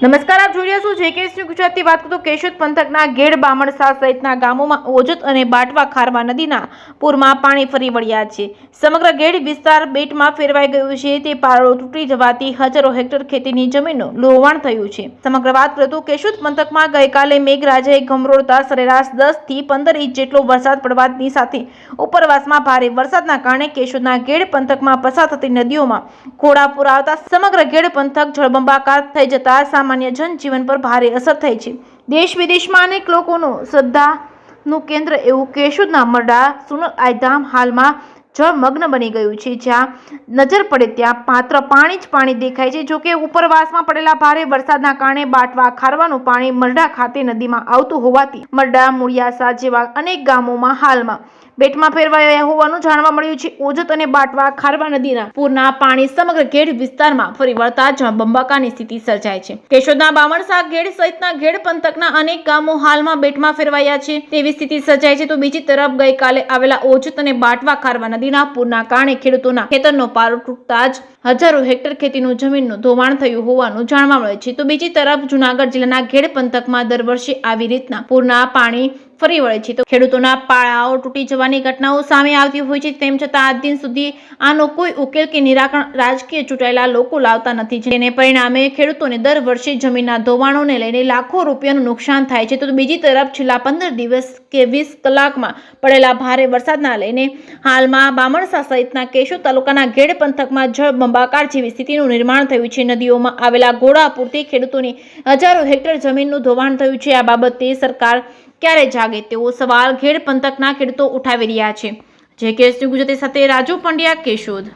નમસ્કાર, આપ જોઈ રહ્યા છો જેકેએસ ન્યૂઝ ગુજરાતી। વાત કરું તો કેશોદ પંથકના ગેડ, બામણસા સહિતના ગામોમાં ઓજત અને બાટવા ખારવા નદીના પૂરમાં પાણી ફરી વળ્યા છે। સમગ્ર ગેડ વિસ્તાર બેટમાં ફેરવાઈ ગયો છે। તે પાળો તૂટી જવાથી હજારો હેક્ટર ખેતીની જમીનનું ધોવાણ થયું છે। સમગ્ર વાત કરું તો કેશોદ પંથકમાં ગઈકાલે મેઘરાજાએ ગમરોળતા સરેરાશ 10 થી 15 ઇંચ જેટલો વરસાદ પડવાની સાથે ઉપરવાસમાં ભારે વરસાદના કારણે કેશોદના ગેડ પંથકમાં પસાર થતી નદીઓમાં ઘોડાપૂર આવતા સમગ્ર ગેડ પંથક જળબંબાકાર થઈ જતા સામાન્ય જનજીવન પર ભારે અસર થઈ છે। દેશ વિદેશમાં અનેક લોકોનું શ્રદ્ધાનું કેન્દ્ર એવું કેશોદના મરડા સોનલ આઈધામ હાલમાં જળમગ્ન બની ગયું છે। જ્યાં નજર પડે ત્યાં માત્ર પાણી જ પાણી દેખાય છે। જોકે ઉપરવાસમાં પડેલા ભારે વરસાદના કારણે બાટવા ખારવાનું પાણી મરડા ખાતે નદીમાં આવતું હોવાથી મરડા, મૂળિયાસા જેવા અનેક ગામોમાં હાલમાં બેટમાં ફેરવાયા હોવાનું જાણવા મળ્યું છે। ઓજત અને બાટવા ખારવા નદીના પૂરના પાણી સમગ્ર ગેડ વિસ્તારમાં ફરી વળતા જળબંબાકારની સ્થિતિ સર્જાય છે। કેશોદના બામણસા ગેડ સહિતના ગેડ પંથકના અનેક ગામો હાલમાં બેટમાં ફેરવાયા છે તેવી સ્થિતિ સર્જાય છે। તો બીજી તરફ ગઈકાલે આવેલા ઓજત અને બાટવા ખારવા નદીના પૂરના કારણે ખેડૂતોના ખેતરનો પારો તૂટતા જ હજારો હેક્ટર ખેતીનું જમીનનું ધોવાણ થયું હોવાનું જાણવા મળે છે। તો બીજી તરફ જૂનાગઢ જિલ્લાના ગેડ પંથકમાં દર વર્ષે આવી રીતના પૂરના પાણી ફરી વળે છે તો ખેડૂતોના પાળાઓ તૂટી જવાની ઘટનાઓ સામે આવતી હોય છે। તેમ છતાં આજ દિન સુધી આનો કોઈ ઉકેલ કે નિરાકરણ રાજકીય ચૂંટાયેલા લોકો લાવતા નથી। જેને પરિણામે ખેડૂતોને દર વર્ષે જમીનના ધોવાણોને લઈને લાખો રૂપિયાનું નુકસાન થાય છે। તો બીજી તરફ છેલ્લા 15 દિવસ કે 20 કલાકમાં પડેલા ભારે વરસાદના લઈને હાલમાં બામણસા સહિતના કેશોદ તાલુકાના ગેડ પંથકમાં જળબંબાકાર જેવી સ્થિતિનું નિર્માણ થયું છે। નદીઓમાં આવેલા ઘોડાપૂરથી ખેડૂતોની હજારો હેક્ટર જમીનનું ધોવાણ થયું છે। આ બાબતે સરકાર ક્યારે જાગે તેવો સવાલ ગેડ પંથકના ખેડૂતો ઉઠાવી રહ્યા છે। જેકેએસ ન્યૂઝ ગુજરાતી સાથે રાજુ પંડ્યા, કેશોદ।